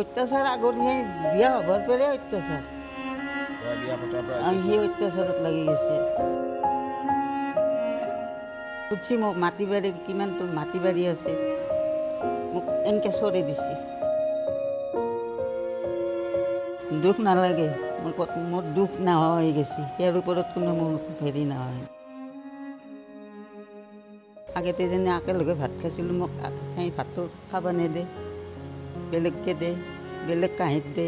অত্যাচাৰ আগত সেই বিয়া হ'বৰ পৰাই অত্যাচাৰ বিয়া পতাৰ পৰা সি অত্যাচাৰত লাগি গৈছে সুধছি মোক মাটি বাৰী কিমান তোৰ মাটি বাৰী আছে মোক এনেকৈ চৰি দিছে দুখ নালাগে মই মোৰ দুখ নোহোৱা হৈ গৈছে ইয়াৰ ওপৰত কোনো মোৰ হেৰি নহয় আগতে যেনে একেলগে ভাত খাইছিলোঁ মোক সেই ভাতটো খাব নেদে বেলেগকৈ দে বেলেগ কাঁহীত দে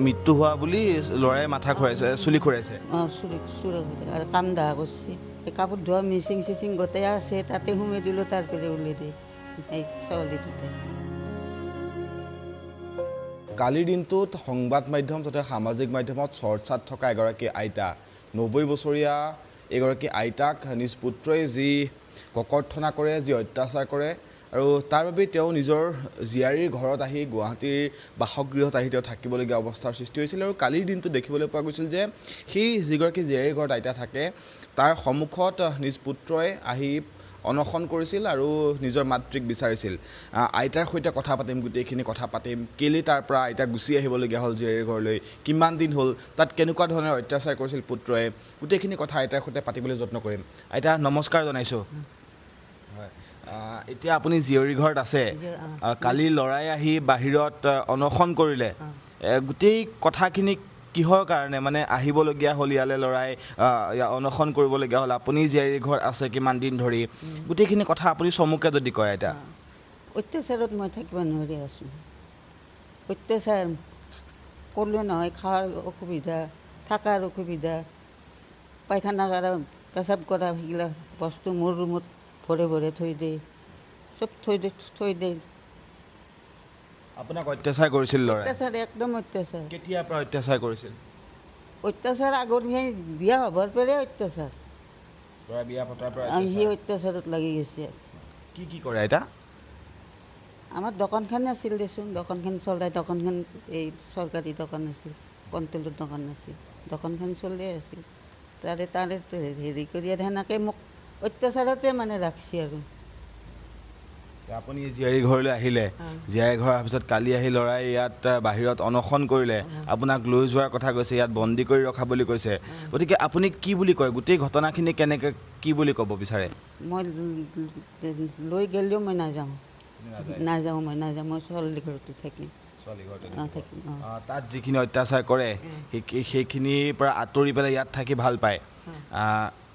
মৃত্যু হোৱা বুলি ল'ৰাই মাথা ঘূৰাইছে চুলি ঘূৰাইছে অঁ চুৰে আৰু কাম দাহ কৰিছে এই কাপোৰ ধোৱা মিচিং চিচিং গোটেই আছে তাতে সোমাই দিলোঁ তাৰ পৰা উলিয়াই দিয়ে এই ছোৱালীটোতে কালিৰ দিনটোত সংবাদ মাধ্যম তথা সামাজিক মাধ্যমত চৰ্চাত থকা এগৰাকী আইতা 90 বছৰীয়া এগৰাকী আইতাক নিজ পুত্ৰই যি ককৰ্থনা কৰে যি অত্যাচাৰ কৰে আৰু তাৰ বাবে তেওঁ নিজৰ জীয়াৰীৰ ঘৰত আহি গুৱাহাটীৰ বাসগৃহত আহি তেওঁ থাকিবলগীয়া অৱস্থাৰ সৃষ্টি হৈছিল আৰু কালিৰ দিনটো দেখিবলৈ পোৱা গৈছিল যে সেই যিগৰাকী জীয়াৰীৰ ঘৰত আইতা থাকে তাৰ সন্মুখত নিজ পুত্ৰই আহি অনশন কৰিছিল আৰু নিজৰ মাতৃক বিচাৰিছিল আইতাৰ সৈতে কথা পাতিম গোটেইখিনি কথা পাতিম কেলি তাৰ পৰা আইতা গুচি আহিবলগীয়া হ'ল জীয়াৰীৰ ঘৰলৈ কিমান দিন হ'ল তাত কেনেকুৱা ধৰণৰ অত্যাচাৰ কৰিছিল পুত্ৰই গোটেইখিনি কথা আইতাৰ সৈতে পাতিবলৈ যত্ন কৰিম আইতা নমস্কাৰ জনাইছোঁ হয় এতিয়া আপুনি জীয়ৰীৰ ঘৰত আছে কালি ল'ৰাই আহি বাহিৰত অনশন কৰিলে গোটেই কথাখিনি কিহৰ কাৰণে মানে আহিবলগীয়া হ'ল ইয়ালৈ ল'ৰাই অনশন কৰিবলগীয়া হ'ল আপুনি জীয়াৰীৰ ঘৰত আছে কিমান দিন ধৰি গোটেইখিনি কথা আপুনি চমুকে যদি কয় আইতা অত্যাচাৰত মই থাকিব নোৱাৰি আছোঁ অত্যাচাৰ ক'লোৱে নহয় খোৱাৰ অসুবিধা থকাৰ অসুবিধা পায়খানা কৰা পেচাব কৰা সেইগিলা বস্তু মোৰ ৰুমত ভৰে ভৰে থৈ দিয়ে চব থৈ দিয়ে আপোনাক অত্যাচাৰ কৰিছিল ল'ৰাই অত্যাচাৰ একদম অত্যাচাৰ কেতিয়াৰ পৰা অত্যাচাৰ কৰিছিল অত্যাচাৰ আগত সেই বিয়া হ'বৰ পৰাই অত্যাচাৰ ল'ৰাই বিয়া পতাৰ পৰা সি অত্যাচাৰত লাগি গৈছে কি কৰে আইতা আমাৰ দোকানখন আছিল দেচোন দোকানখন চলাই দোকানখন এই চৰকাৰী দোকান আছিল কণ্ট্ৰলৰ দোকান আছিল দোকানখন চলিয়ে আছিল তাৰে হেৰি কৰি সেনেকৈ মোক অত্যাচাৰতে মানে ৰাখিছে আৰু আপুনি জীয়াৰী ঘৰলৈ আহিলে জীয়াৰী ঘৰ অহাৰ পিছত কালি আহি ল'ৰাই ইয়াত বাহিৰত অনশন কৰিলে আপোনাক লৈ যোৱাৰ কথা কৈছে ইয়াত বন্দী কৰি ৰখা বুলি কৈছে গতিকে আপুনি কি বুলি কয় গোটেই ঘটনাখিনি কেনেকৈ কি বুলি ক'ব বিচাৰে মই লৈ গ'লেও মই নাযাওঁ মই ছোৱালী ঘৰতে থাকিম থাকিম তাত যিখিনি অত্যাচাৰ কৰে সেইখিনিৰ পৰা আঁতৰি পেলাই ইয়াত থাকি ভাল পায়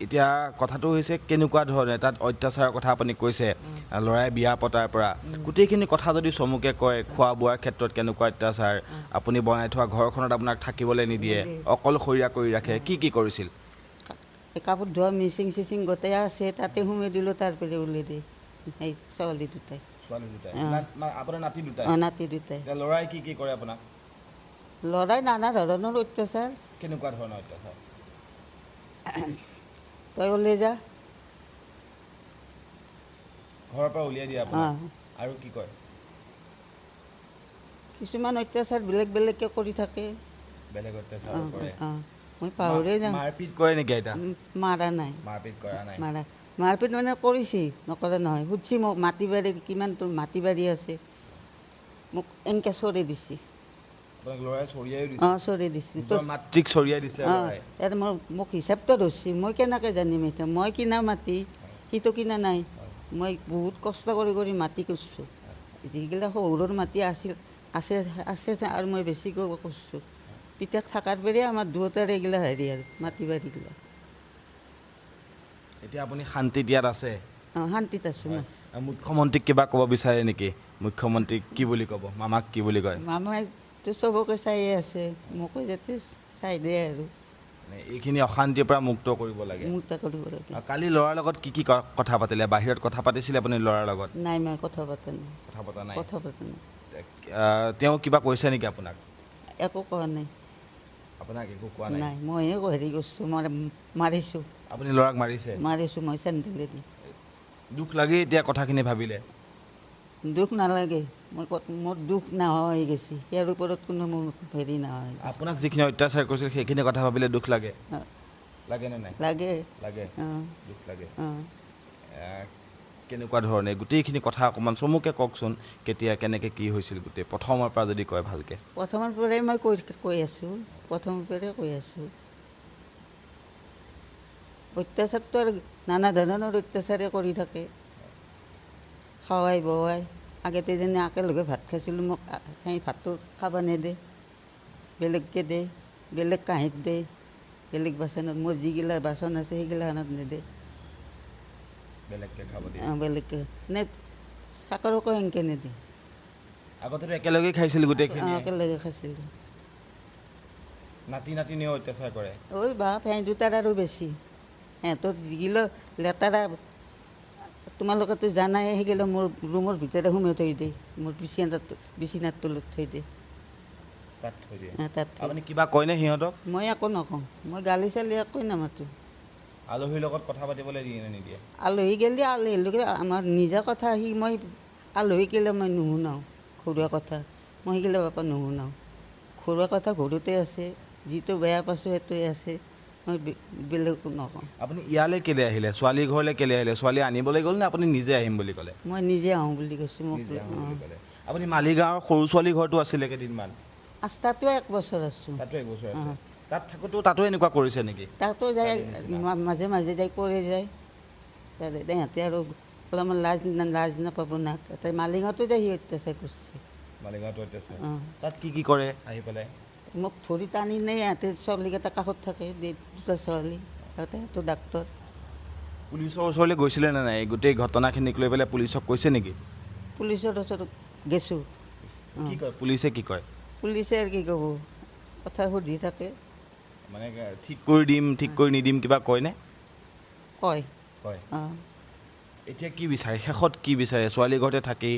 এতিয়া কথাটো হৈছে কেনেকুৱা ধৰণে তাত অত্যাচাৰৰ কথা আপুনি কৈছে ল'ৰাই বিয়া পতাৰ পৰা গোটেইখিনি কথা যদি চমুকে কয় খোৱা বোৱাৰ ক্ষেত্ৰত কেনেকুৱা অত্যাচাৰ আপুনি বনাই থোৱা ঘৰখনত আপোনাক থাকিবলৈ নিদিয়ে অকলশৰীয়া কৰি ৰাখে কি কৰিছিল এই কাপোৰ ধোৱা মিচিং চিচিং গোটেই আছে তাতে সোমাই দিলোঁ তাৰ পৰা উলিয়াই দিয়ে এই ছোৱালী দুটাই নাতি দুটাই ল'ৰাই কি কৰে আপোনাক ল'ৰাই নানা ধৰণৰ অত্যাচাৰ কেনেকুৱা ধৰণৰ অত্যাচাৰ তই ওলাই যা ঘৰৰ পৰা উলিয়াই দিয়ে আপোনাক আৰু কি কয় কিছুমান অত্যাচাৰ বেলেগকৈ কৰি থাকে বেলেগ অত্যাচাৰ কৰে মই পাহৰিয়ে যাওঁ মাৰপিট কৰে নেকি আইতা মাৰা নাই মাৰপিট কৰা নাই মাৰপিট মানে কৰিছে নকৰে নহয় সুধছি মোক মাটি বাৰী কিমান তোৰ মাটি বাৰী আছে মোক এনেকৈ চৰি দিছে চৰি দিছে মাতৃক চৰিয়াই দিছে ইয়াত মোক হিচাপটো ধৰিছে মই কেনেকৈ জানিম এতিয়া মই কিনা মাটি সিটো কিনা নাই মই বহুত কষ্ট কৰি মাটি কৰিছোঁ যিগিলা শহুৰৰ মাটি আছে আৰু মই বেছিকৈ কৰিছোঁ পিতেক থকাৰ পৰাই আমাৰ দুয়োটাৰে এইগিলা হেৰি আৰু মাটি বাৰীগিলা এতিয়া আপুনি শান্তিত ইয়াত আছে শান্তিত আছোঁ মই মুখ্যমন্ত্ৰীক কিবা ক'ব বিচাৰে নেকি মুখ্যমন্ত্ৰীক কি বুলি ক'ব মামাক কি বুলি কয় মামাইতো চবকে চায়ে আছে মোকো যাতে চাই দিয়ে আৰু এইখিনি অশান্তিৰ পৰা মুক্ত কৰিব লাগে কালি ল'ৰাৰ লগত কি কথা পাতিলে বাহিৰত কথা পাতিছিলে আপুনি ল'ৰাৰ লগত নাই মই কথা পতা নাই তেওঁ কিবা কৈছে নেকি আপোনাক একো কোৱা নাই আপোনাক একো কোৱা নাই মইহে হেৰি কৰিছোঁ মই মাৰিছোঁ আপুনি ল'ৰাক মাৰিছোঁ মই চেণ্ডেলেদি দুখ লাগে এতিয়া কথাখিনি ভাবিলে দুখ নালাগে মোৰ দুখ নোহোৱা হৈ গৈছে ইয়াৰ ওপৰত কোনো মোৰ হেৰি নহয় আপোনাক যিখিনি অত্যাচাৰ কৰিছিল সেইখিনি কথা ভাবিলে দুখ লাগে নে নাই লাগে দুখ লাগে কেনেকুৱা ধৰণে গোটেইখিনি কথা অকণমান চমুকৈ কওকচোন কেতিয়া কেনেকৈ কি হৈছিল গোটেই প্ৰথমৰ পৰা যদি কয় ভালকৈ প্ৰথমৰ পৰাই মই কৈ আছোঁ প্ৰথমৰ পৰাই কৈ আছোঁ অত্যাচাৰটো আৰু নানা ধৰণৰ অত্যাচাৰে কৰি থাকে খাৱাই বৱাই আগতে যেনে একেলগে ভাত খাইছিলোঁ মোক সেই ভাতটো খাব নেদে বেলেগকৈ দে বেলেগ কাঁহীত দে বেলেগ বাচনত মোৰ যিগিলা বাচন আছে সেইগিলাখনত নেদে বেলেগকৈ খাব দিয়ে বেলেগকৈ নে চাকৰকো সেনেকৈ নেদে আগতেতো একেলগে খাইছিল গোটেইখিনি একেলগে খাইছিলোঁ নাতি নাতিনীয়েও অত্যাচাৰ কৰে ঐ বাপ সেই দুটাৰ আৰু বেছি সিহঁতৰ যিগিলা লেতেৰা তোমালোকেতো জানাই সেইগিলা মোৰ ৰুমৰ ভিতৰতে সোমাই থৈ দিয়ে মোৰ বিচনাৰ তলত থৈ দিয়ে তাত থৈ দিয়ে তাত আপুনি কিবা কয়নে সিহঁতক মই একো নকওঁ মই গালি চালি একোৱে নামাতো আলহীৰ লগত কথা পাতিবলৈ দিয়ে নে নিদিয়ে আলহী গেলি আলহীলৈকে আমাৰ নিজা কথা সি মই আলহী গেলে মই নুশুনাওঁ ঘৰুৱা কথা মই সেইগিলা বাপা নুশুনাওঁ ঘৰুৱা কথা ঘৰতে আছে যিটো বেয়া পাইছোঁ সেইটোৱে আছে মই বেলেগ নকওঁ আপুনি ইয়ালৈ কেলৈ আহিলে ছোৱালীৰ ঘৰলৈ কেলৈ আহিলে ছোৱালী আনিবলৈ গ'ল নে আপুনি নিজে আহিম বুলি ক'লে মই নিজে আহোঁ বুলি কৈছোঁ মোক আপুনি মালিগাঁৱৰ সৰু ছোৱালী ঘৰটো আছিলে কেইদিনমান তাতো 1 বছৰ আছোঁ তাতো 1 বছৰ আছে তাত থাকোঁতেও তাতো এনেকুৱা কৰিছে নেকি তাতো যায় মাজে মাজে যাই কৰি যায় সিহঁতে আৰু অলপমান লাজ নাপাব না তাতে মালিগাঁৱতো যায় সি অত্যাচাৰ কৰিছে মালিগাঁৱতো অত্যাচাৰ তাত কি কৰে আহি পেলাই মোক ধৰি টানি নে সিহঁতে ছোৱালীকেইটা কাষত থাকে দুটা ছোৱালী সিহঁতে ডাক্তৰ পুলিচৰ ওচৰলৈ গৈছিলে নে নাই গোটেই ঘটনাখিনিক লৈ পেলাই পুলিচক কৈছে নেকি পুলিচৰ ওচৰত গৈছোঁ কি কয় পুলিচে কি কয় পুলিচে আৰু কি ক'ব কথা সুধি থাকে মানে ঠিক কৰি দিম ঠিক কৰি নিদিম কিবা কয়নে কয় কয় এতিয়া কি বিচাৰে শেষত কি বিচাৰে ছোৱালী ঘৰতে থাকি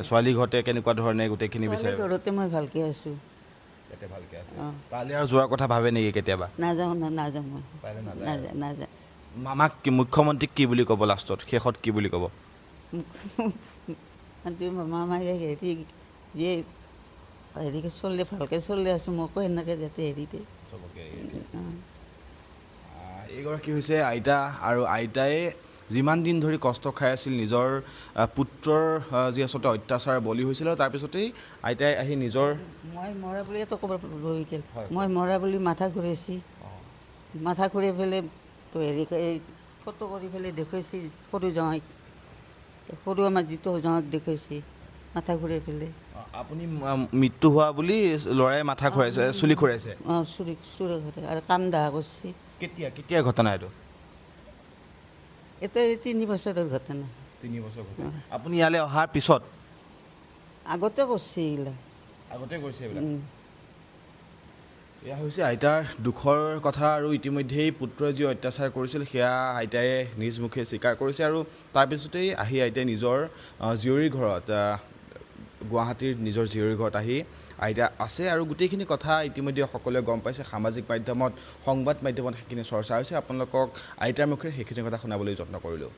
ছোৱালী ঘৰতে কেনেকুৱা ধৰণে গোটেইখিনি বিচাৰে ঘৰতে মই ভালকৈ আছোঁ ইয়াতে ভালকৈ আছে তালৈ আৰু যোৱাৰ কথা ভাবে নেকি কেতিয়াবা নাযাওঁ নাযাওঁ মই নাযাওঁ মামাক কি মুখ্যমন্ত্ৰীক কি বুলি ক'ব লাষ্টত শেষত কি বুলি ক'ব মামাই হেৰি যিয়ে হেৰিকে ভালকৈ চলি আছোঁ মোকো সেনেকৈ যাতে হেৰি দিয়ে এইগৰাকী হৈছে আইতা আৰু আইতাই যিমান দিন ধৰি কষ্ট খাই আছিল নিজৰ পুত্ৰৰ যি আচলতে অত্যাচাৰ বলি হৈছিল আৰু তাৰপিছতেই আইতাই আহি নিজৰ মই মৰা বুলিতো ক'ব ৰৈ গ'ল মই মৰা বুলি মাথা ঘূৰাইছি মাথা ঘূৰাই পেলাই হেৰি ফটো কৰি পেলাই দেখুৱাইছি সৰু জোঁৱাইক সৰু আমাৰ যিটো জোঁৱাইক দেখুৱাইছি মাথা ঘূৰাই পেলাই আপুনি মৃত্যু হোৱা বুলি ল'ৰাই মাথা ঘূৰাইছে চুলি ঘূৰাইছে চুৰি ঘূৰাই আৰু কাম দাহ কৰিছে কেতিয়াৰ ঘটনা এইটো এইটো 3 বছৰৰ ঘটনা 3 বছৰ ঘটনা আপুনি ইয়ালৈ অহাৰ পিছত আগতে কৰিছে এইবিলাক আগতে কৰিছে এইবিলাক এয়া হৈছে আইতাৰ দুখৰ কথা আৰু ইতিমধ্যেই পুত্ৰই যি অত্যাচাৰ কৰিছিল সেয়া আইতাই নিজ মুখে স্বীকাৰ কৰিছে আৰু তাৰপিছতেই আহি আইতাই নিজৰ জীয়ৰীৰ ঘৰত গুৱাহাটীৰ নিজৰ জীয়ৰীৰ ঘৰত আহি আইতা আছে আৰু গোটেইখিনি কথা ইতিমধ্যে সকলোৱে গম পাইছে সামাজিক মাধ্যমত সংবাদ মাধ্যমত সেইখিনি চৰ্চা হৈছে আপোনালোকক আইতাৰ মুখেৰে সেইখিনি কথা শুনাবলৈ যত্ন কৰিলোঁ